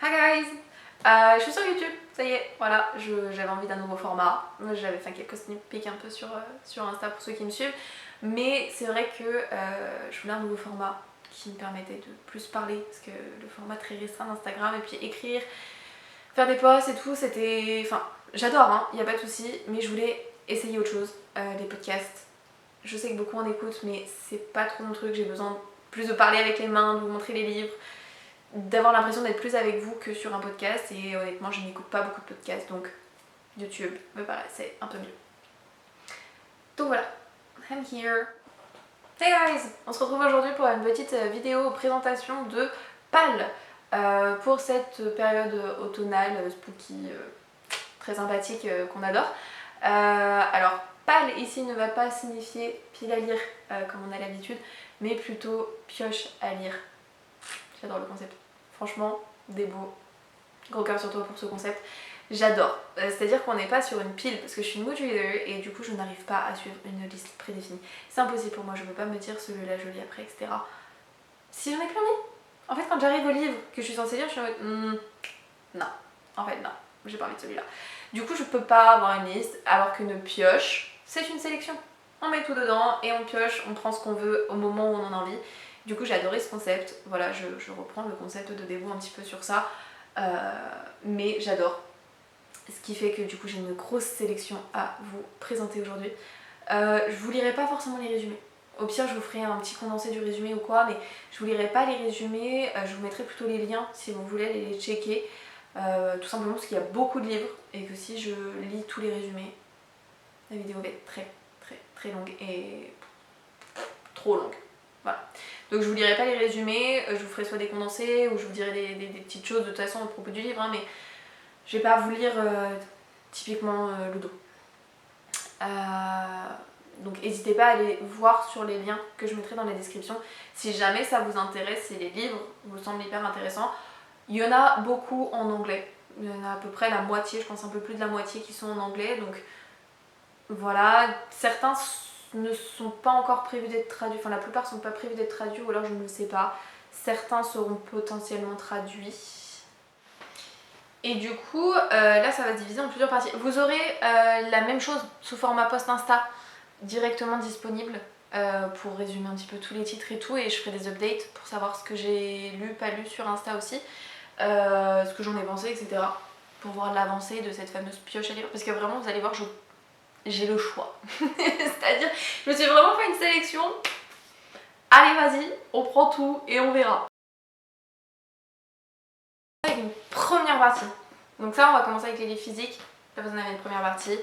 Hi guys! Je suis sur YouTube, ça y est, voilà, j'avais envie d'un nouveau format. J'avais fait quelques sneak peeks un peu sur Insta pour ceux qui me suivent. Mais c'est vrai que je voulais un nouveau format qui me permettait de plus parler. Parce que le format très restreint d'Instagram et puis écrire, faire des posts et tout, c'était... Enfin, j'adore, hein, y a pas de souci. Mais je voulais essayer autre chose, des podcasts. Je sais que beaucoup en écoutent, mais c'est pas trop mon truc. J'ai besoin plus de parler avec les mains, de vous montrer les livres, d'avoir l'impression d'être plus avec vous que sur un podcast. Et honnêtement, je n'écoute pas beaucoup de podcasts, donc YouTube me paraissait un peu mieux. Donc voilà, I'm here. Hey guys! On se retrouve aujourd'hui pour une petite vidéo présentation de Pâle pour cette période automnale, spooky, très sympathique qu'on adore. Alors, Pâle ici ne va pas signifier pile à lire comme on a l'habitude, mais plutôt pioche à lire. J'adore le concept. Franchement, des beaux. Gros cœur sur toi pour ce concept. J'adore. C'est-à-dire qu'on n'est pas sur une pile, parce que je suis une mood reader et du coup je n'arrive pas à suivre une liste prédéfinie. C'est impossible pour moi, je ne peux pas me dire celui-là je lis après, etc. Si j'en ai plus envie. En fait, quand j'arrive au livre que je suis censée lire, je suis en mode non. En fait, non. J'ai pas envie de celui-là. Du coup, je peux pas avoir une liste, alors qu'une pioche, c'est une sélection. On met tout dedans et on pioche, on prend ce qu'on veut au moment où on en a envie. Du coup, j'ai adoré ce concept. Voilà, je reprends le concept de Débo un petit peu sur ça. Mais j'adore. Ce qui fait que du coup, j'ai une grosse sélection à vous présenter aujourd'hui. Je vous lirai pas forcément les résumés. Au pire, je vous ferai un petit condensé du résumé ou quoi, mais je vous lirai pas les résumés. Je vous mettrai plutôt les liens si vous voulez les checker. Tout simplement parce qu'il y a beaucoup de livres et que si je lis tous les résumés, la vidéo va être très longue et trop longue. Voilà. Donc je vous lirai pas les résumés, je vous ferai soit des condensés ou je vous dirai des petites choses de toute façon à propos du livre, hein, mais je vais pas vous lire typiquement le dos. Donc n'hésitez pas à aller voir sur les liens que je mettrai dans la description si jamais ça vous intéresse, si les livres vous semblent hyper intéressants. Il y en a beaucoup en anglais, il y en a à peu près la moitié, je pense un peu plus de la moitié qui sont en anglais, donc voilà. Certains ne sont pas encore prévus d'être traduits, enfin la plupart sont pas prévus d'être traduits ou alors je ne le sais pas. Certains seront potentiellement traduits. Et du coup, là ça va se diviser en plusieurs parties. Vous aurez la même chose sous format post Insta directement disponible pour résumer un petit peu tous les titres et tout, et je ferai des updates pour savoir ce que j'ai lu, pas lu sur Insta aussi, ce que j'en ai pensé, etc. Pour voir l'avancée de cette fameuse pioche à lire, parce que vraiment vous allez voir, j'ai le choix. C'est-à-dire, je me suis vraiment fait une sélection. Allez vas-y, on prend tout et on verra. Avec une première partie. Donc ça, on va commencer avec les livres physiques. Là, vous en avez une première partie.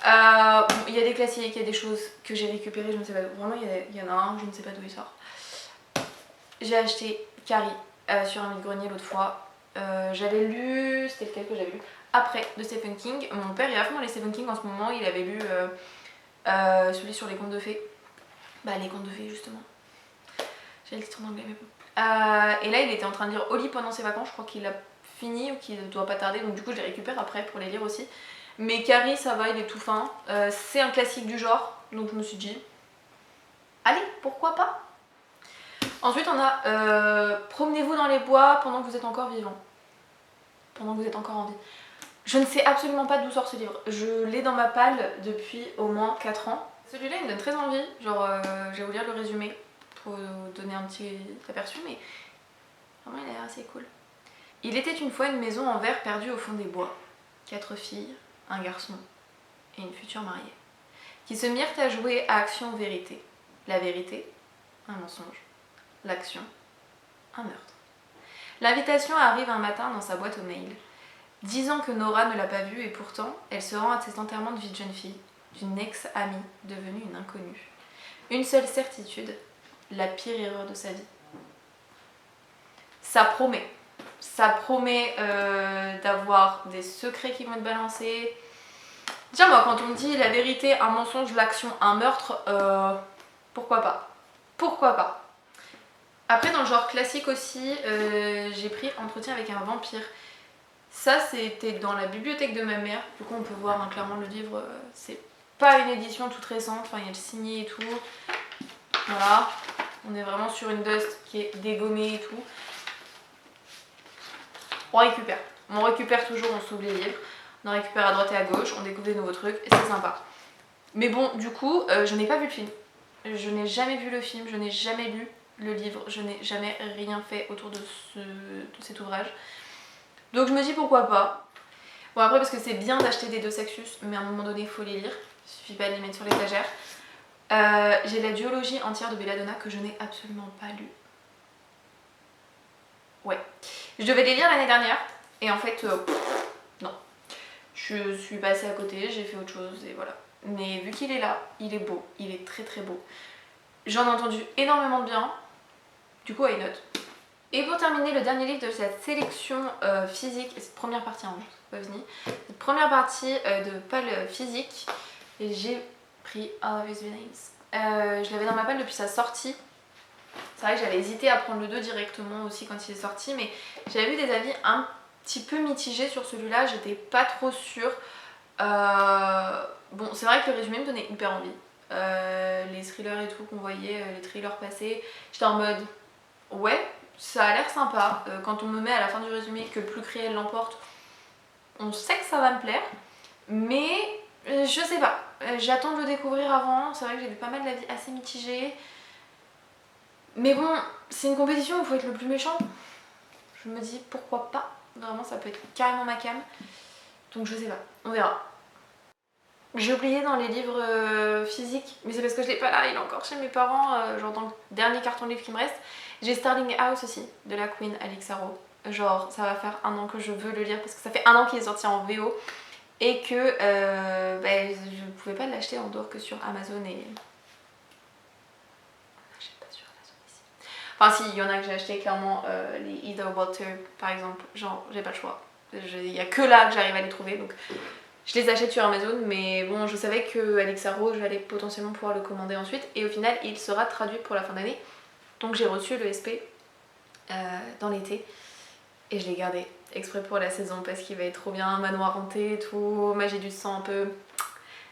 Bon, il y a des classiques, il y a des choses que j'ai récupérées, je ne sais pas d'où. Vraiment, il y en a un, je ne sais pas d'où il sort. J'ai acheté Carrie sur un vide-grenier l'autre fois. J'avais lu, c'était lequel que j'avais lu après, de Stephen King. Mon père est à fond dans les Stephen King en ce moment, il avait lu celui sur les contes de fées. Bah les contes de fées justement. J'ai le titre en anglais mais bon. Et là il était en train de lire Oli pendant ses vacances, je crois qu'il a fini ou qu'il doit pas tarder, donc du coup je les récupère après pour les lire aussi. Mais Carrie ça va, il est tout fin. C'est un classique du genre, donc je me suis dit, allez, pourquoi pas. Ensuite on a Promenez-vous dans les bois pendant que vous êtes encore vivant. Pendant que vous êtes encore en vie. Je ne sais absolument pas d'où sort ce livre. Je l'ai dans ma palle depuis au moins 4 ans. Celui-là il me donne très envie, genre je vais vous lire le résumé pour vous donner un petit aperçu, mais vraiment il a l'air assez cool. Il était une fois une maison en verre perdue au fond des bois. 4 filles, un garçon et une future mariée, qui se mirent à jouer à action vérité. La vérité, un mensonge. L'action, un meurtre. L'invitation arrive un matin dans sa boîte aux mails. 10 ans que Nora ne l'a pas vue et pourtant, elle se rend à cet enterrement de vie de jeune fille, d'une ex-amie devenue une inconnue. Une seule certitude, la pire erreur de sa vie. Ça promet. Ça promet d'avoir des secrets qui vont être balancés. Déjà moi, quand on me dit la vérité, un mensonge, l'action, un meurtre, pourquoi pas. Pourquoi pas. Après, dans le genre classique aussi, j'ai pris Entretien avec un vampire. Ça, c'était dans la bibliothèque de ma mère. Du coup, on peut voir hein, clairement le livre. C'est pas une édition toute récente. Enfin, il y a le signé et tout. Voilà. On est vraiment sur une dust qui est dégommée et tout. On récupère. On récupère toujours, on s'ouvre les livres, on en récupère à droite et à gauche, on découvre des nouveaux trucs et c'est sympa. Mais bon, du coup, je n'ai pas vu le film. Je n'ai jamais vu le film, je n'ai jamais lu le livre, je n'ai jamais rien fait autour de cet ouvrage. Donc je me dis pourquoi pas. Bon après parce que c'est bien d'acheter des Dos Equus, mais à un moment donné il faut les lire, il suffit pas de les mettre sur l'étagère. J'ai la duologie entière de Belladonna que je n'ai absolument pas lue. Ouais. Je devais les lire l'année dernière, et en fait, non. Je suis passée à côté, j'ai fait autre chose, et voilà. Mais vu qu'il est là, il est beau, il est très très beau. J'en ai entendu énormément de bien, du coup, why not. Et pour terminer, le dernier livre de cette sélection physique, et cette première partie, hein, pas fini, cette première partie de palle physique, j'ai pris All of His Villains. Je l'avais dans ma palle depuis sa sortie. C'est vrai que j'avais hésité à prendre le 2 directement aussi quand il est sorti, mais j'avais vu des avis un petit peu mitigés sur celui-là, j'étais pas trop sûre. Bon, c'est vrai que le résumé me donnait hyper envie. Les thrillers et tout qu'on voyait, les trailers passés, j'étais en mode ouais, ça a l'air sympa. Quand on me met à la fin du résumé que Plus Cruel l'emporte, on sait que ça va me plaire, mais je sais pas. J'attends de le découvrir avant. C'est vrai que j'ai vu pas mal d'avis assez mitigés. Mais bon, c'est une compétition où il faut être le plus méchant. Je me dis pourquoi pas. Vraiment, ça peut être carrément ma came. Donc je sais pas, on verra. J'ai oublié dans les livres physiques, mais c'est parce que je l'ai pas là, il est encore chez mes parents, genre dans le dernier carton de livre qui me reste. J'ai Starling House aussi, de la Queen Alix Harrow. Genre ça va faire 1 an que je veux le lire parce que ça fait 1 an qu'il est sorti en VO et que je pouvais pas l'acheter en dehors que sur Amazon et... On n'achète pas sur Amazon ici. Enfin si, il y en a que j'ai acheté clairement, les Either Water par exemple, genre j'ai pas le choix. Il y a que là que j'arrive à les trouver donc... Je les achète sur Amazon, mais bon, je savais que Alix Harrow, j'allais potentiellement pouvoir le commander ensuite. Et au final, il sera traduit pour la fin d'année. Donc j'ai reçu le SP dans l'été. Et je l'ai gardé exprès pour la saison parce qu'il va être trop bien, manoir hanté et tout, magie du sang un peu.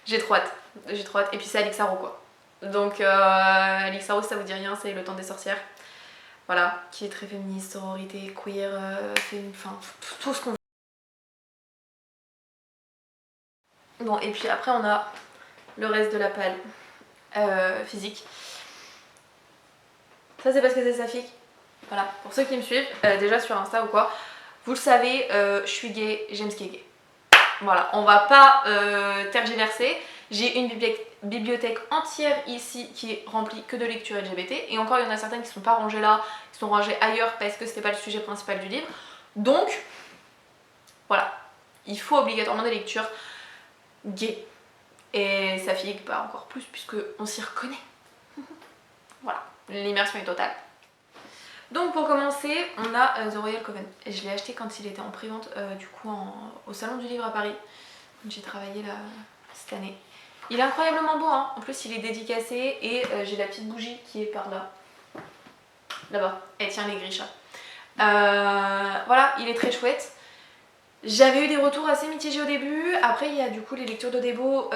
J'ai trop hâte. J'ai trop hâte. Et puis c'est Alix Harrow quoi. Donc Alix Harrow, si ça vous dit rien, c'est Le Temps des sorcières. Voilà, qui est très féministe, sororité, queer, enfin tout ce qu'on veut. Bon, et puis après on a le reste de la palle physique. Ça c'est parce que c'est saphique. Voilà, pour ceux qui me suivent, déjà sur Insta ou quoi, vous le savez, je suis gay, j'aime ce qui est gay. Voilà, on va pas tergiverser. J'ai une bibliothèque entière ici qui est remplie que de lectures LGBT. Et encore, il y en a certaines qui sont pas rangées là, qui sont rangées ailleurs parce que c'était pas le sujet principal du livre. Donc, voilà, il faut obligatoirement des lectures gays. Et saphique, bah encore plus puisque on s'y reconnaît. Voilà, l'immersion est totale. Donc pour commencer, on a The Royal Coven. Et je l'ai acheté quand il était en pré-vente du coup au salon du livre à Paris. J'ai travaillé là cette année. Il est incroyablement beau, hein. En plus il est dédicacé et j'ai la petite bougie qui est par là. Là-bas, elle tient les grisha. Voilà, il est très chouette. J'avais eu des retours assez mitigés au début. Après il y a du coup les lectures de Debo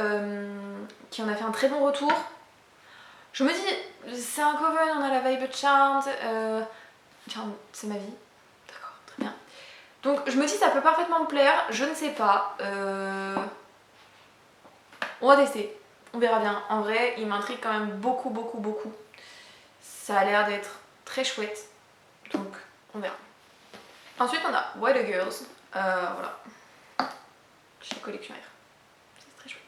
qui en a fait un très bon retour. Je me dis, c'est un coven, on a la vibe Charmed. Charmed, c'est ma vie. D'accord, très bien. Donc je me dis, ça peut parfaitement me plaire. Je ne sais pas. On va tester. On verra bien. En vrai, il m'intrigue quand même beaucoup, beaucoup, beaucoup. Ça a l'air d'être très chouette. Donc, on verra. Ensuite, on a Why the Girls. Voilà. Chez Collection R. C'est très chouette.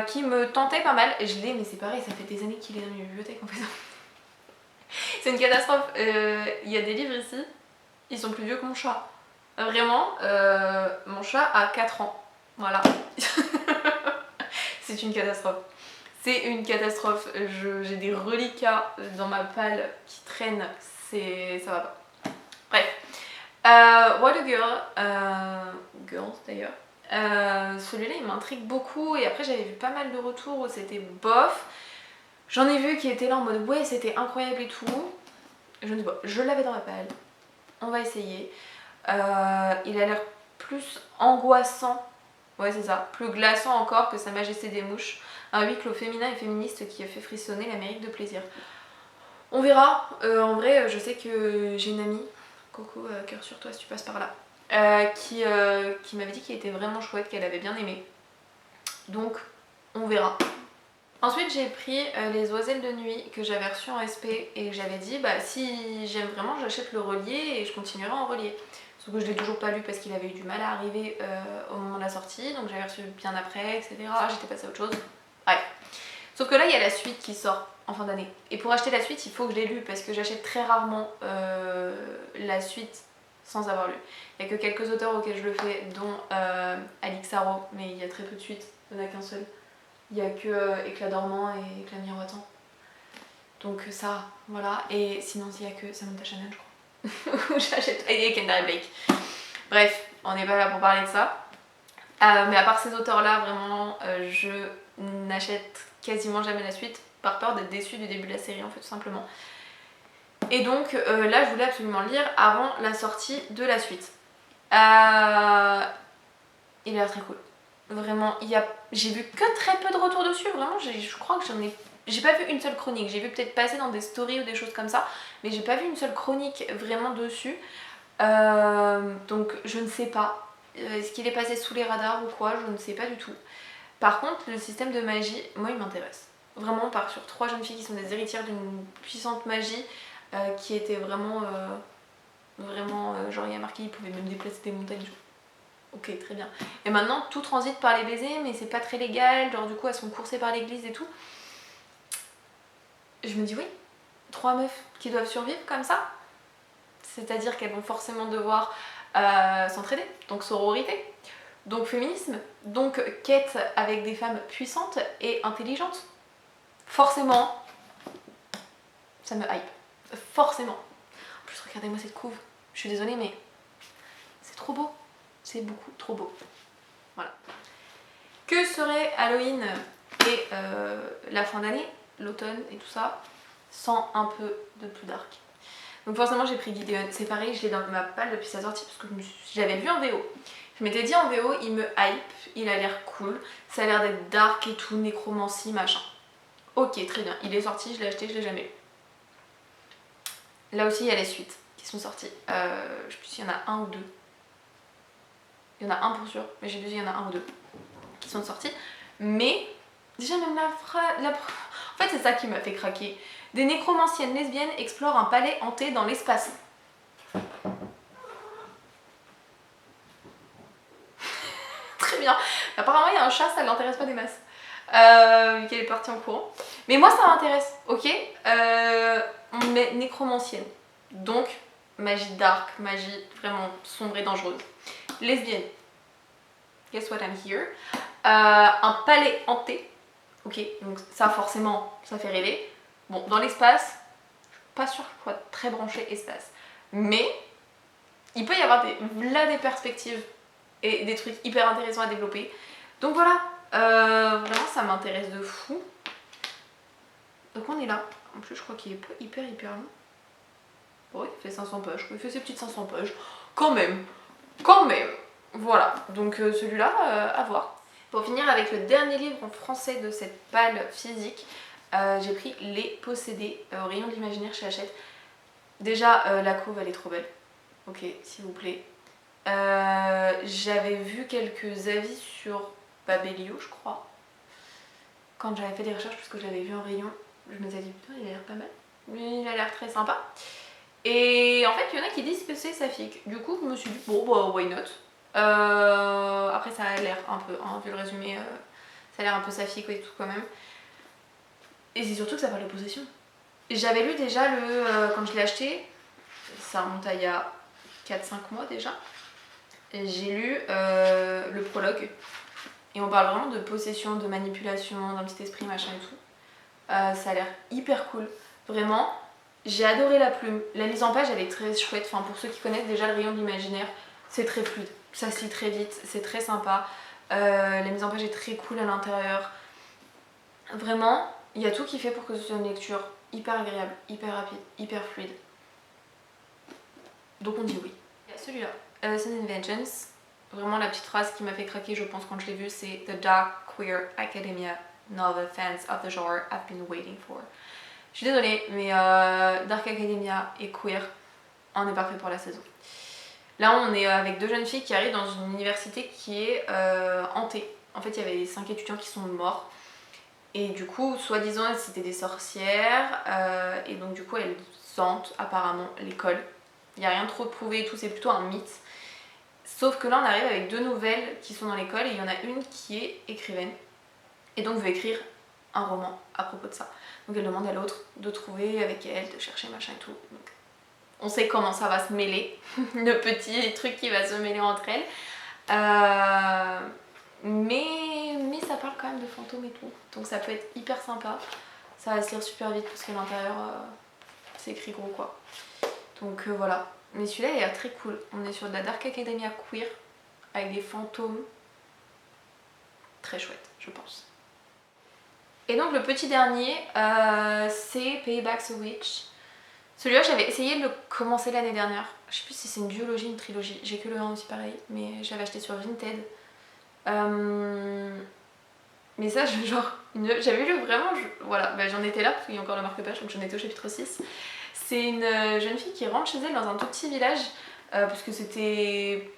Qui me tentait pas mal. Je l'ai, mais c'est pareil, ça fait des années qu'il est dans mes bibliothèques en fait. C'est une catastrophe. Il y a des livres ici, ils sont plus vieux que mon chat. Vraiment, mon chat a 4 ans. Voilà. C'est une catastrophe. C'est une catastrophe. J'ai des reliquats dans ma palle qui traînent. Ça va pas. Bref. What a Girl. Girls d'ailleurs. Celui-là il m'intrigue beaucoup et après j'avais vu pas mal de retours où c'était bof. J'en ai vu qui étaient là en mode ouais c'était incroyable et tout. Je ne sais pas, je l'avais dans ma palle. On va essayer. Il a l'air plus angoissant. Ouais c'est ça, plus glaçant encore que Sa Majesté des Mouches. Un huis clos féminin et féministe qui a fait frissonner l'Amérique de plaisir. On verra. En vrai je sais que j'ai une amie coucou cœur sur toi si tu passes par là, qui m'avait dit qu'il était vraiment chouette, qu'elle avait bien aimé. Donc on verra. Ensuite j'ai pris les oiselles de nuit que j'avais reçues en SP et j'avais dit bah si j'aime vraiment j'achète le relié et je continuerai en relié. Sauf que je l'ai toujours pas lu parce qu'il avait eu du mal à arriver au moment de la sortie, donc j'avais reçu bien après, etc. J'étais passée à autre chose. Bref. Sauf que là il y a la suite qui sort en fin d'année. Et pour acheter la suite il faut que je l'ai lu parce que j'achète très rarement la suite sans avoir lu. Il n'y a que quelques auteurs auxquels je le fais, dont Alix Arro, mais il y a très peu de suites, il n'y en a qu'un seul. Il n'y a que Éclat dormant et Éclat miroitant. Donc ça, voilà. Et sinon il n'y a que Samantha Shannon je crois. Où j'achète. Et Kendall Blake. Bref, on n'est pas là pour parler de ça. Mais à part ces auteurs là, vraiment, je n'achète quasiment jamais la suite par peur d'être déçue du début de la série en fait tout simplement. Et donc là je voulais absolument le lire avant la sortie de la suite. Il a l'air très cool. Vraiment, j'ai vu que très peu de retours dessus, vraiment je crois que j'ai pas vu une seule chronique, j'ai vu peut-être passer dans des stories ou des choses comme ça, mais j'ai pas vu une seule chronique vraiment dessus. Donc je ne sais pas, est-ce qu'il est passé sous les radars ou quoi, je ne sais pas du tout. Par contre le système de magie, moi il m'intéresse. Vraiment on part sur 3 jeunes filles qui sont des héritières d'une puissante magie qui était vraiment, genre il y a marqué ils pouvaient même déplacer des montagnes. Ok, très bien. Et maintenant, tout transite par les baisers, mais c'est pas très légal, genre du coup elles sont coursées par l'église et tout. Je me dis oui, 3 meufs qui doivent survivre comme ça, c'est-à-dire qu'elles vont forcément devoir s'entraider, donc sororité, donc féminisme, donc quête avec des femmes puissantes et intelligentes. Forcément, ça me hype. Forcément. En plus, regardez-moi cette couve. Je suis désolée, mais c'est trop beau. C'est beaucoup trop beau. Voilà. Que serait Halloween et la fin d'année, l'automne et tout ça, sans un peu de plus dark. Donc forcément j'ai pris Gideon, c'est pareil, je l'ai dans ma palle depuis sa sortie parce que je l'avais vu en VO. Je m'étais dit en VO, il me hype, il a l'air cool, ça a l'air d'être dark et tout, nécromancie, machin. Ok, très bien, il est sorti, je l'ai acheté, je l'ai jamais lu. Là aussi il y a les suites qui sont sorties, je sais plus s'il y en a un ou deux. Il y en a un pour sûr, mais j'ai vu il y en a un ou deux qui sont sortis. Mais déjà même en fait c'est ça qui m'a fait craquer. Des nécromanciennes lesbiennes explorent un palais hanté dans l'espace. Très bien. Apparemment il y a un chat, ça l'intéresse pas des masses. Vu qu'elle est partie en courant. Mais moi ça m'intéresse, ok. Mais nécromancienne. Donc magie dark, magie vraiment sombre et dangereuse. Lesbienne. Guess what I'm here. Un palais hanté. Ok, donc ça forcément, ça fait rêver. Bon, dans l'espace, je suis pas sûre que je sois très branchée espace. Mais il peut y avoir des perspectives et des trucs hyper intéressants à développer. Donc voilà, vraiment ça m'intéresse de fou. Donc on est là. En plus je crois qu'il est pas hyper long. Oui, il fait 500 pages. Il fait ses petites 500 pages. Quand même. Voilà, donc celui-là, à voir. Pour finir avec le dernier livre en français de cette palle physique, j'ai pris Les Possédés au rayon de l'imaginaire chez Hachette. Déjà, la couve elle est trop belle. Ok, s'il vous plaît. J'avais vu quelques avis sur Babelio, je crois. Quand j'avais fait des recherches, puisque j'avais vu un rayon, je me suis dit putain, il a l'air pas mal. Il a l'air très sympa. Et en fait, il y en a qui disent que c'est saphique. Du coup, je me suis dit, bon, bah, why not. Après, ça a l'air un peu, hein, vu le résumé, ça a l'air un peu saphique et tout quand même. Et c'est surtout que ça parle de possession. J'avais lu déjà quand je l'ai acheté, ça remonte à il y a 4-5 mois déjà. J'ai lu le prologue. Et on parle vraiment de possession, de manipulation, d'un petit esprit, machin et tout. Ça a l'air hyper cool. Vraiment, j'ai adoré la plume. La mise en page, elle est très chouette. Enfin, pour ceux qui connaissent déjà le rayon de l'imaginaire, c'est très fluide. Ça se lit très vite, c'est très sympa. La mise en page est très cool à l'intérieur. Vraiment, il y a tout qui fait pour que ce soit une lecture hyper agréable, hyper rapide, hyper fluide. Donc on dit oui. Il y a celui-là, Sin and Vengeance. Vraiment la petite phrase qui m'a fait craquer, je pense, quand je l'ai vu, c'est The Dark Queer Academia novel fans of the genre have been waiting for. Je suis désolée, mais Dark Academia et queer on est parfait pour la saison. Là on est avec 2 jeunes filles qui arrivent dans une université qui est hantée. En fait il y avait 5 étudiants qui sont morts. Et du coup, soi-disant, c'était des sorcières, et donc du coup, elles hantent apparemment l'école. Il n'y a rien de trop de prouvé et tout, c'est plutôt un mythe. Sauf que là, on arrive avec 2 nouvelles qui sont dans l'école, et il y en a une qui est écrivaine, et donc veut écrire un roman à propos de ça. Donc elle demande à l'autre de trouver avec elle, de chercher machin et tout. Donc, on sait comment ça va se mêler, le petit truc qui va se mêler entre elles. Mais ça parle quand même de fantômes et tout, donc ça peut être hyper sympa. Ça va se lire super vite parce qu'à l'intérieur c'est écrit gros quoi. Donc voilà, mais celui-là il a l'air très cool. On est sur de la Dark Academia queer avec des fantômes, très chouette je pense. Et donc le petit dernier c'est Payback's a Witch. Celui-là j'avais essayé de le commencer l'année dernière. Je sais plus si c'est une duologie, une trilogie, j'ai que le 1 aussi pareil, mais je l'avais acheté sur Vinted. Mais ça, j'avais lu vraiment, voilà, bah, j'en étais là parce qu'il y a encore le marque-page, donc j'en étais au chapitre 6. C'est une jeune fille qui rentre chez elle dans un tout petit village, parce que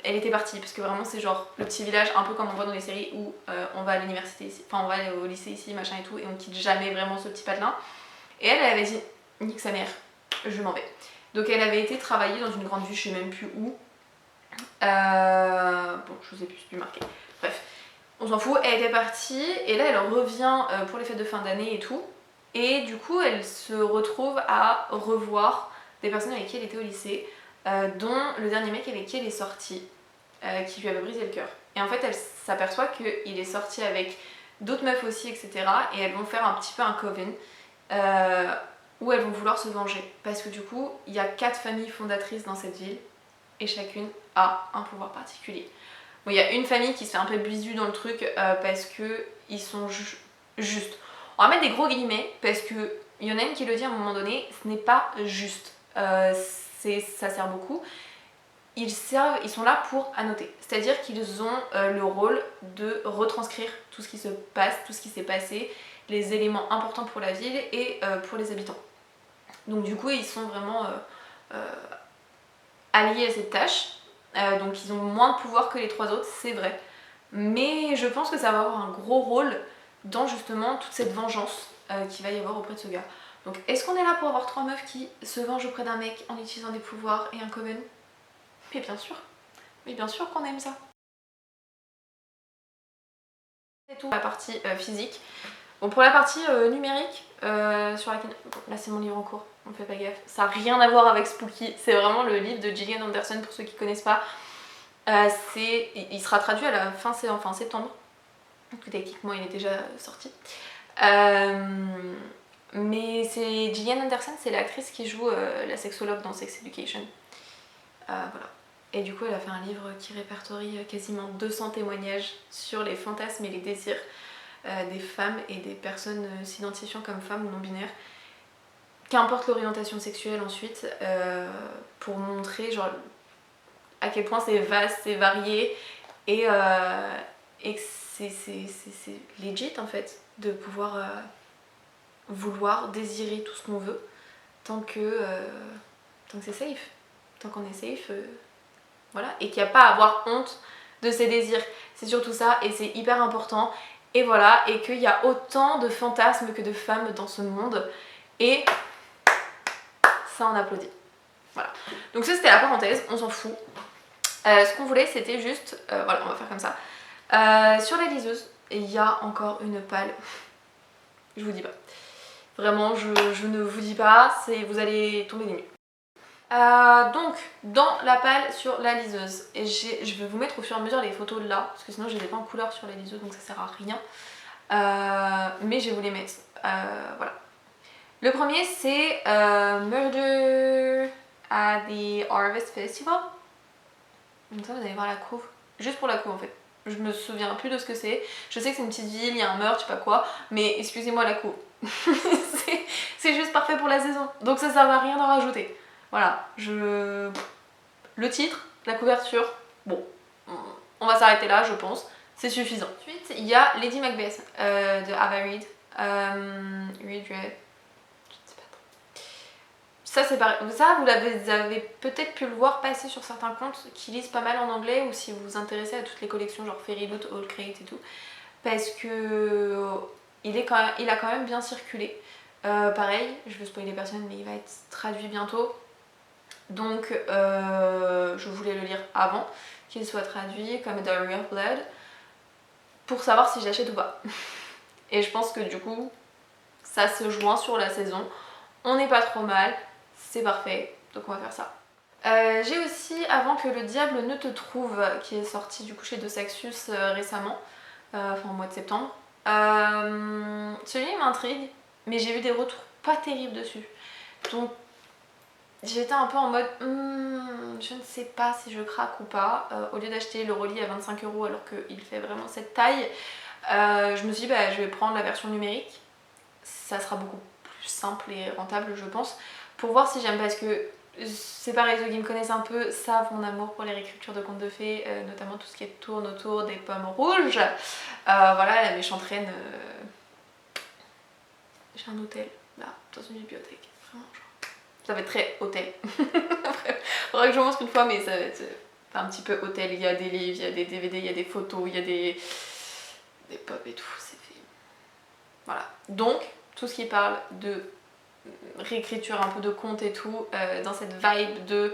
elle était partie, parce que vraiment c'est genre le petit village, un peu comme on voit dans les séries où on va à l'université ici, enfin on va aller au lycée ici, machin et tout, et on quitte jamais vraiment ce petit patelin. Et elle avait dit, nique sa mère, je m'en vais. Donc elle avait été travailler dans une grande ville, je sais même plus où. Bon, je vous ai plus marqué. Bref, on s'en fout, elle était partie et là elle revient pour les fêtes de fin d'année et tout. Et du coup elle se retrouve à revoir des personnes avec qui elle était au lycée, dont le dernier mec avec qui elle est sortie, qui lui avait brisé le cœur. Et en fait elle s'aperçoit qu'il est sorti avec d'autres meufs aussi, etc. Et elles vont faire un petit peu un coven, où elles vont vouloir se venger. Parce que du coup il y a 4 familles fondatrices dans cette ville et chacune a un pouvoir particulier. Bon, il y a une famille qui se fait un peu bisu dans le truc parce que ils sont justes. On va mettre des gros guillemets parce que il y en a une qui le dit à un moment donné, ce n'est pas juste. Ça sert beaucoup. Ils sont là pour annoter. C'est-à-dire qu'ils ont le rôle de retranscrire tout ce qui se passe, tout ce qui s'est passé, les éléments importants pour la ville et pour les habitants. Donc du coup, ils sont vraiment alliés à cette tâche. Donc ils ont moins de pouvoir que les 3 autres, c'est vrai. Mais je pense que ça va avoir un gros rôle dans justement toute cette vengeance qu'il va y avoir auprès de ce gars. Donc est-ce qu'on est là pour avoir 3 meufs qui se vengent auprès d'un mec en utilisant des pouvoirs et un coven? Mais bien sûr. Mais bien sûr qu'on aime ça. C'est tout pour la partie physique. Bon, pour la partie numérique, sur laquelle... Bon, là c'est mon livre en cours, on fait pas gaffe. Ça n'a rien à voir avec Spooky, c'est vraiment le livre de Gillian Anderson pour ceux qui connaissent pas. Il sera traduit à la fin septembre. Donc techniquement il est déjà sorti. Mais c'est Gillian Anderson, c'est l'actrice qui joue la sexologue dans Sex Education. Voilà. Et du coup elle a fait un livre qui répertorie quasiment 200 témoignages sur les fantasmes et les désirs des femmes et des personnes s'identifiant comme femmes ou non binaires, qu'importe l'orientation sexuelle ensuite, pour montrer genre à quel point c'est vaste, c'est varié et que c'est legit en fait de pouvoir vouloir désirer tout ce qu'on veut tant que c'est safe, tant qu'on est safe, voilà, et qu'il n'y a pas à avoir honte de ses désirs, c'est surtout ça et c'est hyper important. Et voilà, et qu'il y a autant de fantasmes que de femmes dans ce monde. Et ça, on applaudit. Voilà. Donc ça, c'était la parenthèse, on s'en fout. Ce qu'on voulait, c'était juste... voilà, on va faire comme ça. Sur la liseuse, il y a encore une palle. Je vous dis pas. Vraiment, je ne vous dis pas, vous allez tomber des nues. Donc, dans la palle sur la liseuse, et je vais vous mettre au fur et à mesure les photos là, parce que sinon je les ai pas en couleur sur la liseuse, donc ça sert à rien. Mais je vais vous les mettre. Voilà. Le premier, c'est Murder at the Harvest Festival. Donc ça, vous allez voir la couve. Juste pour la couve en fait. Je me souviens plus de ce que c'est. Je sais que c'est une petite ville, il y a un meurtre, je sais pas quoi, mais excusez-moi la couve. c'est juste parfait pour la saison. Donc ça sert à rien d'en rajouter. Voilà, le titre, la couverture, bon, on va s'arrêter là, je pense, c'est suffisant. Ensuite, il y a Lady Macbeth de Ava Reed, Reed, je ne sais pas trop. ça c'est pareil. Ça vous avez peut-être pu le voir passer sur certains comptes qui lisent pas mal en anglais, ou si vous vous intéressez à toutes les collections genre Fairy Loot, All Crate et tout, parce que il a quand même bien circulé. Pareil, je veux spoiler personne, mais il va être traduit bientôt. Donc je voulais le lire avant qu'il soit traduit comme Diary of Blood pour savoir si je l'achète ou pas. Et je pense que du coup ça se joint sur la saison. On n'est pas trop mal, c'est parfait, donc on va faire ça. J'ai aussi Avant que le diable ne te trouve, qui est sorti du coup chez De Saxus récemment, enfin au mois de septembre. Celui-là m'intrigue, mais j'ai eu des retours pas terribles dessus. Donc j'étais un peu en mode je ne sais pas si je craque ou pas. Au lieu d'acheter le relis à 25 € alors qu'il fait vraiment cette taille, je me suis dit bah, je vais prendre la version numérique. Ça sera beaucoup plus simple et rentable je pense, pour voir si j'aime, parce que c'est pareil, ceux qui me connaissent un peu savent mon amour pour les réécritures de contes de fées, notamment tout ce qui tourne autour des pommes rouges. Voilà, la méchante reine. J'ai un hôtel là, dans une bibliothèque, vraiment genre. Ça va être très hôtel. Faudra que je montre une fois, mais ça va être un petit peu hôtel. Il y a des livres, il y a des DVD, il y a des photos, il y a des pop et tout, c'est fait. Voilà. Donc, tout ce qui parle de réécriture, un peu de conte et tout, dans cette vibe de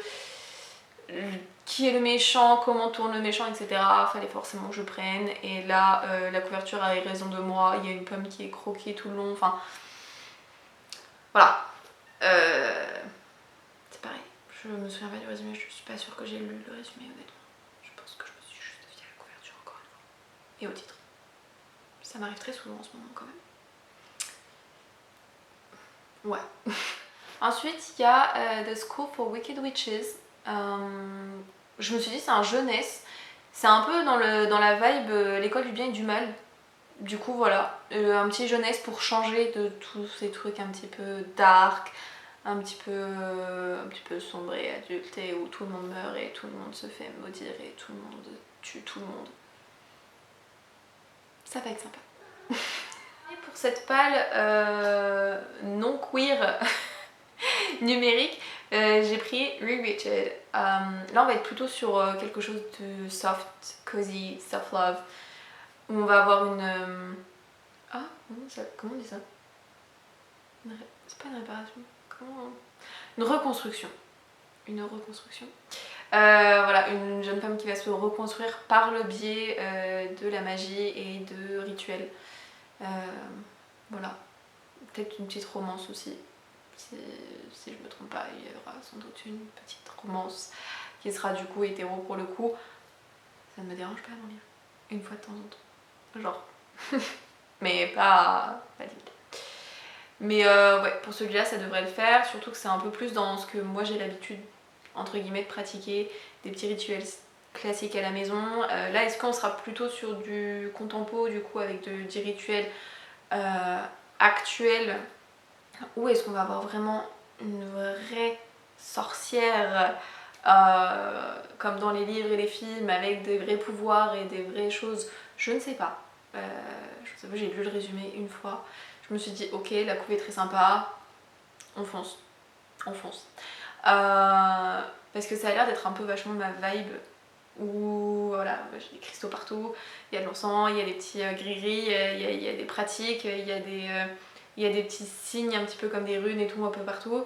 qui est le méchant, comment tourne le méchant, etc. Fallait forcément que je prenne. Et là, la couverture a raison de moi. Il y a une pomme qui est croquée tout le long. Enfin, voilà. C'est pareil. Je me souviens pas du résumé. Je suis pas sûre que j'ai lu le résumé, honnêtement. Je pense que je me suis juste fiée à la couverture encore une fois. Et au titre. Ça m'arrive très souvent en ce moment quand même. Ouais. Ensuite, il y a The School for Wicked Witches. Je me suis dit c'est un jeunesse. C'est un peu dans la vibe l'école du bien et du mal. Du coup voilà, un petit jeunesse pour changer de tous ces trucs un petit peu dark, un petit peu sombre et adulte, et où tout le monde meurt et tout le monde se fait maudire et tout le monde tue tout le monde. Ça va être sympa. Et pour cette palle non queer numérique, j'ai pris Rewritten. Là on va être plutôt sur quelque chose de soft, cozy, self-love, où on va avoir une... Ah, comment on dit ça? C'est pas une réparation, comment... Une reconstruction. Une reconstruction. Voilà, une jeune femme qui va se reconstruire par le biais de la magie et de rituels. Voilà. Peut-être une petite romance aussi. Si je me trompe pas, il y aura sans doute une petite romance qui sera du coup hétéro pour le coup. Ça ne me dérange pas d'en lire une fois de temps en temps. Genre. Mais pas limite. Mais ouais, pour celui-là ça devrait le faire, surtout que c'est un peu plus dans ce que moi j'ai l'habitude entre guillemets de pratiquer, des petits rituels classiques à la maison. Là est-ce qu'on sera plutôt sur du contempo du coup avec des rituels actuels, ou est-ce qu'on va avoir vraiment une vraie sorcière comme dans les livres et les films avec des vrais pouvoirs et des vraies choses? Je ne sais pas. Je vous avoue, j'ai lu le résumé une fois. Je me suis dit ok, la couve est très sympa, on fonce. Parce que ça a l'air d'être un peu vachement ma vibe, où voilà, j'ai des cristaux partout, il y a de l'encens, il y a des petits gris-gris, il y a des pratiques, il y a des petits signes un petit peu comme des runes et tout un peu partout.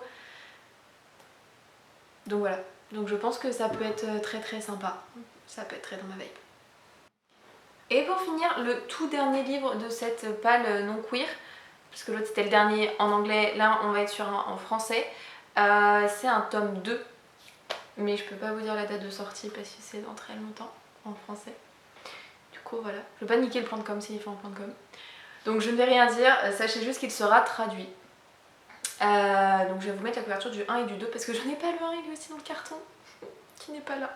Donc voilà, donc je pense que ça peut être très très sympa, ça peut être très dans ma vibe. Et pour finir, le tout dernier livre de cette palle non queer, parce que l'autre c'était le dernier en anglais, là on va être sur un en français. C'est un tome 2, mais je peux pas vous dire la date de sortie parce que c'est dans très longtemps en français. Du coup voilà, je vais pas niquer le plan de com s'il est fait en plan de com. Donc je ne vais rien dire, sachez juste qu'il sera traduit. Donc je vais vous mettre la couverture du 1 et du 2 parce que je n'ai pas le 1, il est aussi dans le carton, qui n'est pas là.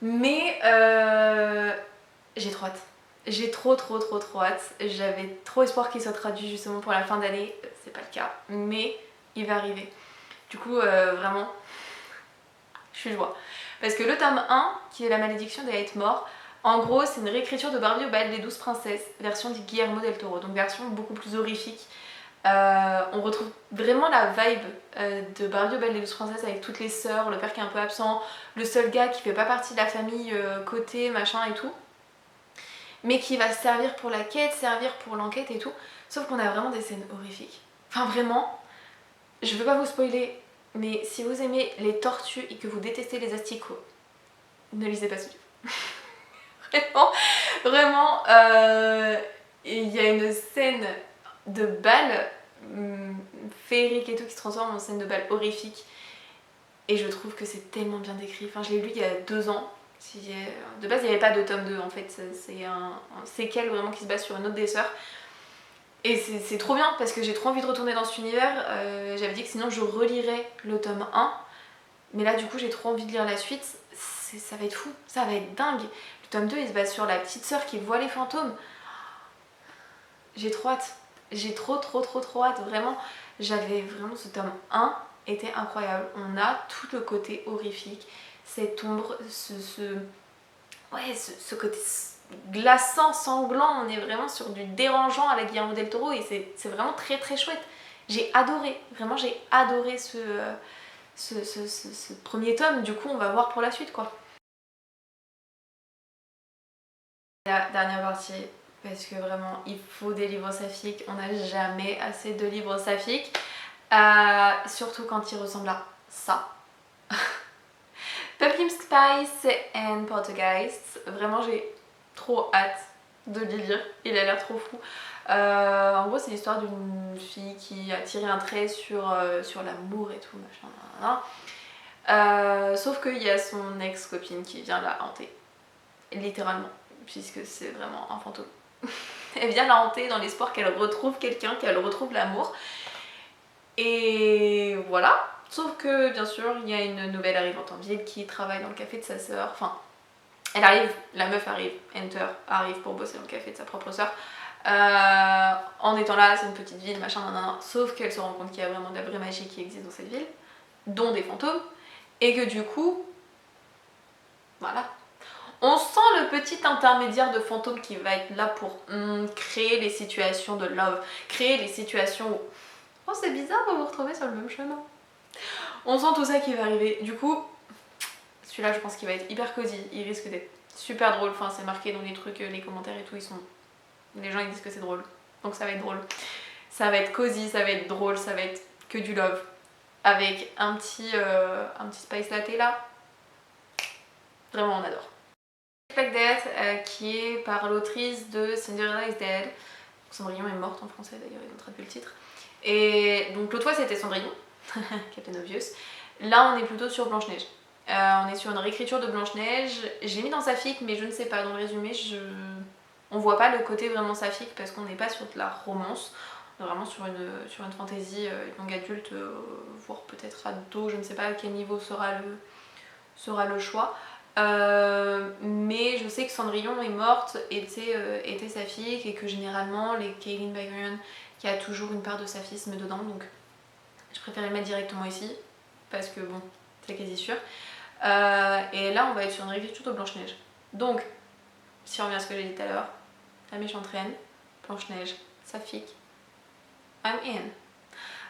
Mais j'ai trop hâte. J'ai trop hâte. J'avais trop espoir qu'il soit traduit justement pour la fin d'année. C'est pas le cas, mais il va arriver. Du coup, vraiment, je suis joie. Parce que le tome 1, qui est La malédiction des Hate Morts, en gros, c'est une réécriture de Barbie au bal des 12 princesses, version de Guillermo del Toro, donc version beaucoup plus horrifique. On retrouve vraiment la vibe de Barbie au bal des 12 princesses avec toutes les sœurs, le père qui est un peu absent, le seul gars qui fait pas partie de la famille côté machin et tout, mais qui va servir pour la quête, servir pour l'enquête et tout. Sauf qu'on a vraiment des scènes horrifiques. Enfin vraiment, je veux pas vous spoiler, mais si vous aimez les tortues et que vous détestez les asticots, ne lisez pas ce livre. Vraiment, vraiment, il y a une scène de bal féerique et tout qui se transforme en scène de bal horrifique. Et je trouve que c'est tellement bien décrit. Enfin, je l'ai lu il y a 2 ans. De base, il n'y avait pas de tome 2 en fait. C'est un séquel vraiment qui se base sur une autre des sœurs. Et c'est trop bien parce que j'ai trop envie de retourner dans cet univers. J'avais dit que sinon je relirais le tome 1. Mais là, du coup, j'ai trop envie de lire la suite. Ça va être fou, ça va être dingue. Le tome 2, il se base sur la petite sœur qui voit les fantômes. J'ai trop hâte. J'ai trop hâte. Vraiment, ce tome 1 était incroyable. On a tout le côté horrifique, cette ombre, ce côté glaçant, sanglant. On est vraiment sur du dérangeant à la Guillermo del Toro et c'est vraiment très chouette. J'ai adoré, vraiment j'ai adoré ce premier tome. Du coup, on va voir pour la suite quoi. La dernière partie, parce que vraiment il faut des livres saphiques, on n'a jamais assez de livres saphiques, surtout quand ils ressemblent à ça. Pumpkin Spice and Poltergeist, vraiment j'ai trop hâte de le lire, il a l'air trop fou. En gros c'est l'histoire d'une fille qui a tiré un trait sur l'amour et tout machin. Sauf qu'il y a son ex-copine qui vient la hanter, littéralement. Puisque c'est vraiment un fantôme. Elle vient la hanter dans l'espoir qu'elle retrouve quelqu'un, qu'elle retrouve l'amour. Et voilà. Sauf que bien sûr, il y a une nouvelle arrivante en ville qui travaille dans le café de sa sœur. Enfin, elle arrive, la meuf arrive, arrive pour bosser dans le café de sa propre sœur. En étant là, c'est une petite ville, machin, nanana. Sauf qu'elle se rend compte qu'il y a vraiment de la vraie magie qui existe dans cette ville, dont des fantômes. Et que du coup, voilà. On sent le petit intermédiaire de fantôme qui va être là pour créer les situations de love, créer les situations où oh c'est bizarre de vous retrouver sur le même chemin. On sent tout ça qui va arriver. Du coup, celui-là je pense qu'il va être hyper cosy, il risque d'être super drôle. Enfin c'est marqué dans les trucs, les commentaires et tout, les gens ils disent que c'est drôle. Donc ça va être drôle. Ça va être cosy, ça va être drôle, ça va être que du love. Avec un petit spice latte là. Vraiment on adore. Black Death qui est par l'autrice de Cinderella is Dead. Cendrillon est morte en français d'ailleurs, ils ont traduit le titre. Et donc l'autre fois c'était Cendrillon, Captain Obvious. Là on est plutôt sur Blanche-Neige. On est sur une réécriture de Blanche-Neige. Je l'ai mis dans Saphique mais je ne sais pas, dans le résumé on voit pas le côté vraiment saphique parce qu'on n'est pas sur de la romance. On est vraiment sur une fantasy young adulte, voire peut-être ado, je ne sais pas à quel niveau sera le choix. Mais je sais que Cendrillon est morte, était saphique et que généralement les Kaylin Byron qui a toujours une part de saphisme dedans, donc je préférais le mettre directement ici parce que bon c'est quasi sûr. Et là on va être sur une réécriture de Blanche-Neige. Donc si on revient à ce que j'ai dit tout à l'heure, la méchante reine, Blanche-Neige, saphique, I'm in.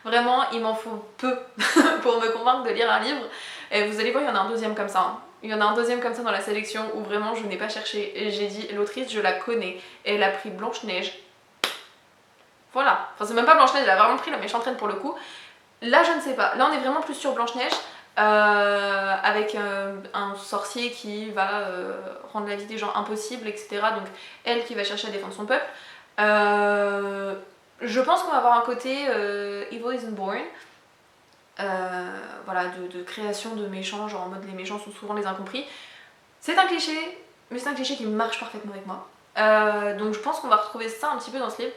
Vraiment il m'en faut peu pour me convaincre de lire un livre. Et vous allez voir il y en a un deuxième comme ça hein. Il y en a un deuxième comme ça dans la sélection où vraiment je n'ai pas cherché. J'ai dit l'autrice je la connais. Et elle a pris Blanche-Neige. Voilà. Enfin c'est même pas Blanche-Neige, elle a vraiment pris la méchante reine pour le coup. Là je ne sais pas. Là on est vraiment plus sur Blanche-Neige. Avec un sorcier qui va rendre la vie des gens impossible, etc. Donc elle qui va chercher à défendre son peuple. Je pense qu'on va avoir un côté Evil Isn't Born. Voilà, de création de méchants, genre en mode les méchants sont souvent les incompris. C'est un cliché, mais c'est un cliché qui marche parfaitement avec moi. Donc je pense qu'on va retrouver ça un petit peu dans ce livre.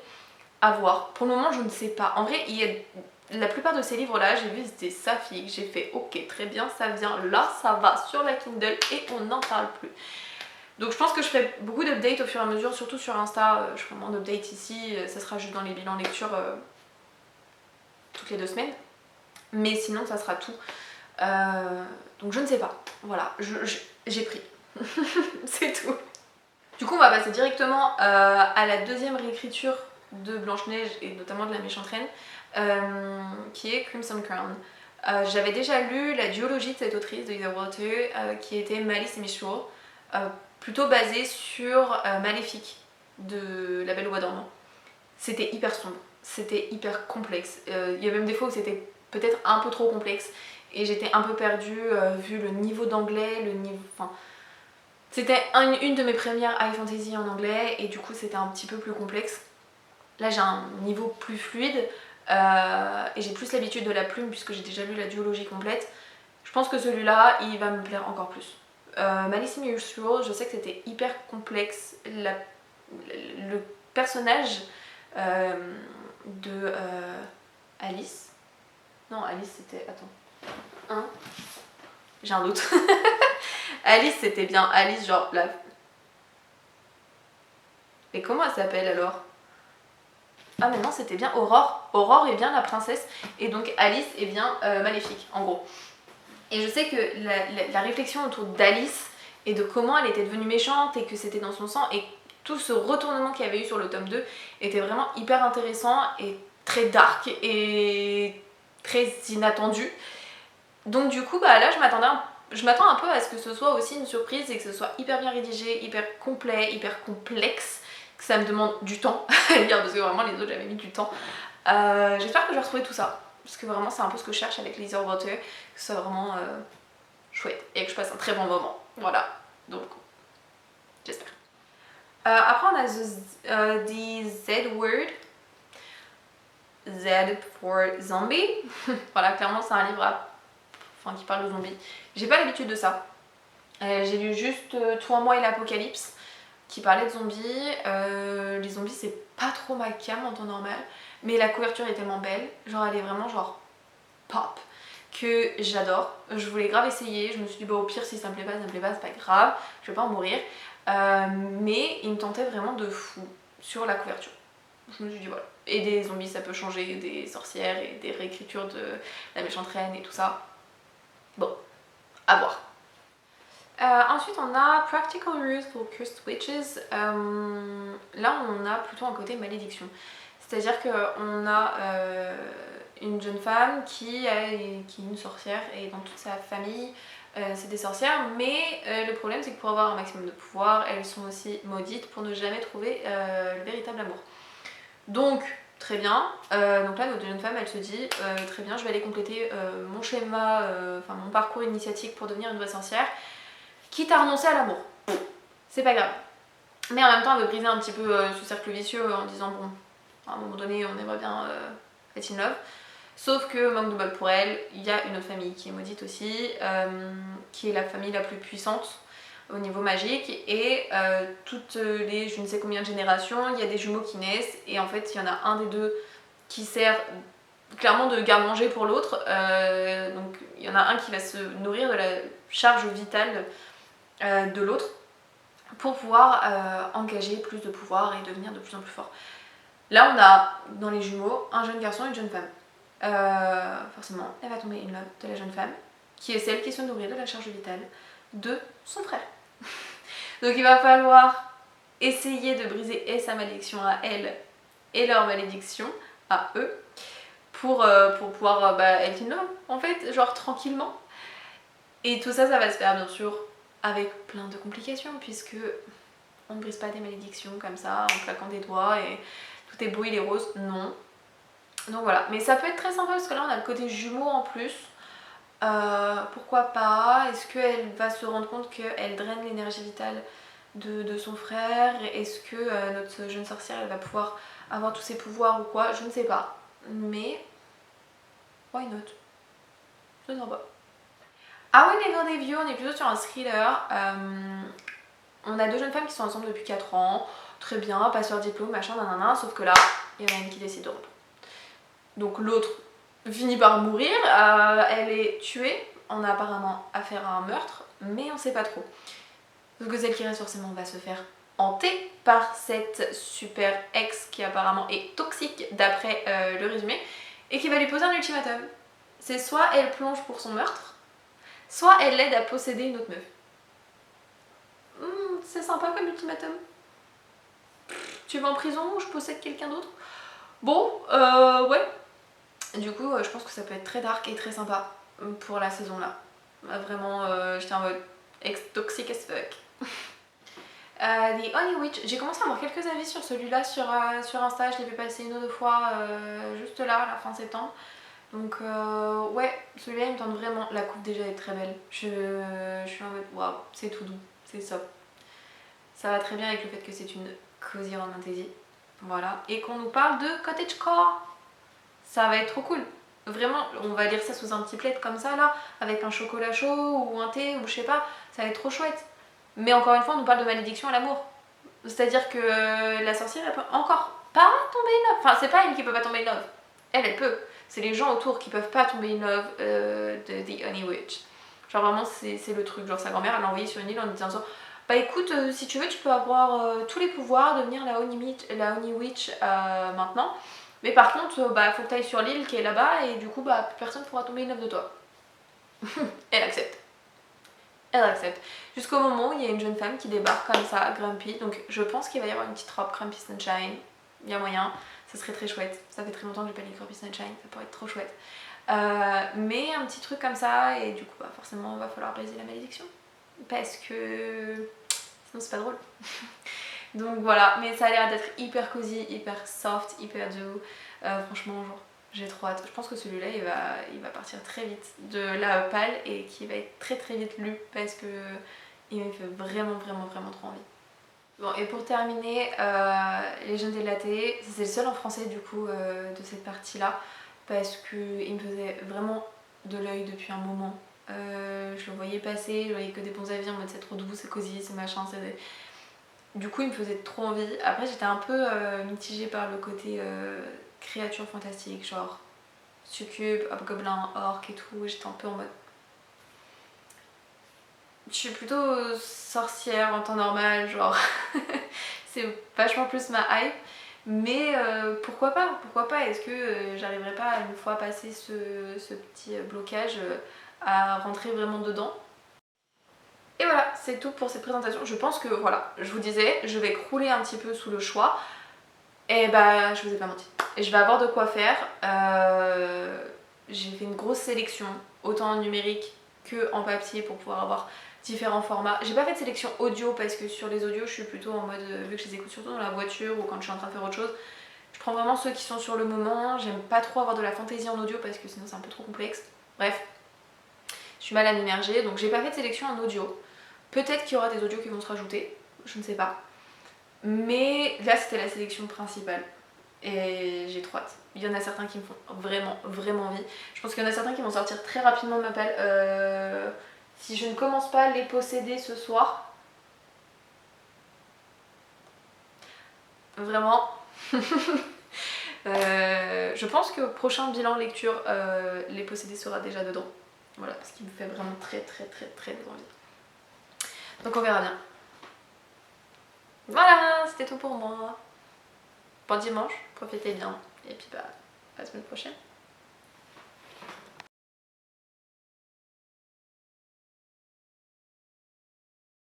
À voir. Pour le moment, je ne sais pas. En vrai, la plupart de ces livres-là, j'ai vu c'était saphique. J'ai fait ok, très bien, ça vient là, ça va sur la Kindle et on n'en parle plus. Donc je pense que je ferai beaucoup d'updates au fur et à mesure, surtout sur Insta. Je ferai moins d'updates ici, ça sera juste dans les bilans lecture toutes les 2 semaines. Mais sinon ça sera tout. Donc je ne sais pas. Voilà, j'ai pris. C'est tout. Du coup on va passer directement à la deuxième réécriture de Blanche-Neige et notamment de la Méchante Reine, qui est Crimson Crown. J'avais déjà lu la duologie de cette autrice de Heather Walter, qui était Malice et Misrule, plutôt basée sur Maléfique de La Belle au Bois dormant. C'était hyper sombre, c'était hyper complexe. Il y a même des fois où c'était peut-être un peu trop complexe et j'étais un peu perdue vu le niveau d'anglais, le niveau... Enfin, c'était une de mes premières high fantasy en anglais et du coup c'était un petit peu plus complexe. Là j'ai un niveau plus fluide et j'ai plus l'habitude de la plume puisque j'ai déjà lu la duologie complète. Je pense que celui-là il va me plaire encore plus. Malice Misrule, je sais que c'était hyper complexe. Le personnage de Alice. Non, Alice c'était... Attends. Hein, j'ai un doute. Alice c'était bien Alice, genre la... Mais comment elle s'appelle alors? Ah mais non, c'était bien Aurore. Aurore est bien la princesse et donc Alice est bien Maléfique en gros. Et je sais que la réflexion autour d'Alice et de comment elle était devenue méchante et que c'était dans son sang et tout ce retournement qu'il y avait eu sur le tome 2 était vraiment hyper intéressant et très dark et très inattendu. Donc du coup bah là je m'attends un peu à ce que ce soit aussi une surprise et que ce soit hyper bien rédigé, hyper complet, hyper complexe, que ça me demande du temps à lire parce que vraiment les autres j'avais mis du temps. J'espère que je vais retrouver tout ça parce que vraiment c'est un peu ce que je cherche avec les Heather Walter, que ce soit vraiment chouette et que je passe un très bon moment. Voilà, donc j'espère. Après on a the Z word. Z for zombie. Voilà, clairement c'est un livre qui parle de zombies. J'ai pas l'habitude de ça. J'ai lu juste Toi, moi et l'apocalypse qui parlait de zombies. Les zombies c'est pas trop ma came en temps normal, mais la couverture est tellement belle, genre elle est vraiment genre pop, que j'adore. Je voulais grave essayer, je me suis dit bah au pire si ça me plaît pas, ça me plaît pas, c'est pas grave, je vais pas en mourir. Mais il me tentait vraiment de fou sur la couverture. Je me suis dit voilà. Et des zombies ça peut changer, des sorcières et des réécritures de la Méchante Reine et tout ça. Bon, à voir. Ensuite on a Practical Rules for Cursed Witches. Là on a plutôt un côté malédiction. C'est-à-dire qu'on a une jeune femme qui est une sorcière et dans toute sa famille c'est des sorcières, mais le problème c'est que pour avoir un maximum de pouvoir, elles sont aussi maudites pour ne jamais trouver le véritable amour. Donc très bien, donc là notre jeune femme elle se dit très bien je vais aller compléter mon schéma, mon parcours initiatique pour devenir une vraie sorcière, quitte à renoncer à l'amour. C'est pas grave. Mais en même temps elle veut briser un petit peu ce cercle vicieux en disant bon, à un moment donné on aimerait bien être in love. Sauf que manque de bol pour elle, il y a une autre famille qui est maudite aussi, qui est la famille la plus puissante au niveau magique et toutes les je ne sais combien de générations, il y a des jumeaux qui naissent et en fait il y en a un des deux qui sert clairement de garde-manger pour l'autre, donc il y en a un qui va se nourrir de la charge vitale de l'autre pour pouvoir engager plus de pouvoir et devenir de plus en plus fort. Là on a dans les jumeaux un jeune garçon et une jeune femme. Forcément elle va tomber in love de la jeune femme qui est celle qui se nourrit de la charge vitale de son frère. Donc il va falloir essayer de briser et sa malédiction à elle et leur malédiction à eux pour pouvoir être in love en fait, genre tranquillement. Et tout ça, ça va se faire bien sûr avec plein de complications puisque on ne brise pas des malédictions comme ça en claquant des doigts et tout est beau, il est rose, non. Donc voilà, mais ça peut être très sympa parce que là on a le côté jumeau en plus. Pourquoi pas? Est-ce qu'elle va se rendre compte qu'elle draine l'énergie vitale de son frère? Est-ce que notre jeune sorcière elle va pouvoir avoir tous ses pouvoirs ou quoi? Je ne sais pas. Mais why not? C'est sympa. Ah oui, Never Leave You, on est plutôt sur un thriller. On a deux jeunes femmes qui sont ensemble depuis 4 ans. Très bien, passent leur diplôme, machin, nanana. Sauf que là, il y en a une qui décide de rompre. Donc l'autre finit par mourir, elle est tuée, on a apparemment affaire à un meurtre, mais on sait pas trop. Parce que celle qui reste forcément va se faire hanter par cette super ex qui apparemment est toxique d'après le résumé, et qui va lui poser un ultimatum. C'est soit elle plonge pour son meurtre, soit elle l'aide à posséder une autre meuf. C'est sympa comme ultimatum. tu vas en prison ou je possède quelqu'un d'autre. Bon, ouais. Du coup, je pense que ça peut être très dark et très sympa pour la saison là. Vraiment, j'étais en mode toxic as fuck. The Honey Witch, j'ai commencé à avoir quelques avis sur celui-là sur Insta, je l'ai vu passer une ou deux fois juste là, à la fin septembre. Donc ouais, celui-là il me tente vraiment, la coupe déjà est très belle. Je suis en mode waouh, c'est tout doux, c'est soft. Ça va très bien avec le fait que c'est une cozy romantasy. Voilà, et qu'on nous parle de cottagecore. Ça va être trop cool. Vraiment, on va lire ça sous un petit plaid comme ça là, avec un chocolat chaud ou un thé ou je sais pas, ça va être trop chouette. Mais encore une fois, on nous parle de malédiction à l'amour. C'est-à-dire que la sorcière, elle peut encore pas tomber in love. Enfin, c'est pas elle qui peut pas tomber in love. Elle peut. C'est les gens autour qui peuvent pas tomber in love de The Honey Witch. Genre vraiment, c'est le truc. Genre sa grand-mère, elle l'a envoyé sur une île en disant ça. Bah écoute, si tu veux, tu peux avoir tous les pouvoirs, devenir la Honey Witch maintenant. Mais par contre, bah faut que tu ailles sur l'île qui est là-bas et du coup, bah personne pourra tomber in love de toi. Elle accepte. Elle accepte. Jusqu'au moment où il y a une jeune femme qui débarque comme ça, Grumpy. Donc je pense qu'il va y avoir une petite robe Grumpy Sunshine. Il y a moyen. Ça serait très chouette. Ça fait très longtemps que j'ai pas lu Grumpy Sunshine. Ça pourrait être trop chouette. Mais un petit truc comme ça et du coup bah forcément il va falloir briser la malédiction. Parce que sinon c'est pas drôle. Donc voilà. Mais ça a l'air d'être hyper cosy, hyper soft, hyper doux. Franchement genre j'ai trop hâte. Je pense que celui-là il va partir très vite de la palle et qui va être très très vite lu parce que il me fait vraiment trop envie. Bon et pour terminer, Légende de la télé, c'est le seul en français du coup de cette partie là parce qu'il me faisait vraiment de l'œil depuis un moment. Je le voyais passer, je voyais que des bons avis en mode c'est trop doux, c'est cosy, c'est machin, c'est... Du coup il me faisait trop envie. Après j'étais un peu mitigée par le côté créatures fantastiques, genre succube, hobgoblin, orc et tout. J'étais un peu en mode... Je suis plutôt sorcière en temps normal, genre c'est vachement plus ma hype. Mais pourquoi pas, est-ce que j'arriverai pas à une fois passer ce petit blocage à rentrer vraiment dedans. Et voilà, c'est tout pour cette présentation. Je pense que voilà, je vous disais, je vais crouler un petit peu sous le choix. Et bah je vous ai pas menti. Et je vais avoir de quoi faire. J'ai fait une grosse sélection, autant en numérique que en papier pour pouvoir avoir différents formats. J'ai pas fait de sélection audio parce que sur les audios je suis plutôt en mode, vu que je les écoute surtout dans la voiture ou quand je suis en train de faire autre chose, je prends vraiment ceux qui sont sur le moment. J'aime pas trop avoir de la fantaisie en audio parce que sinon c'est un peu trop complexe. Bref, je suis mal à m'immerger donc j'ai pas fait de sélection en audio. Peut-être qu'il y aura des audios qui vont se rajouter, je ne sais pas. Mais là c'était la sélection principale et j'ai trop hâte. Il y en a certains qui me font vraiment envie. Je pense qu'il y en a certains qui vont sortir très rapidement de ma palle. Si je ne commence pas à les posséder ce soir, vraiment, je pense que au prochain bilan lecture, les posséder sera déjà dedans. Voilà, parce qu'il me fait vraiment très envie. Donc on verra bien. Voilà, c'était tout pour moi. Bon dimanche, profitez bien. Et puis bah, à la semaine prochaine.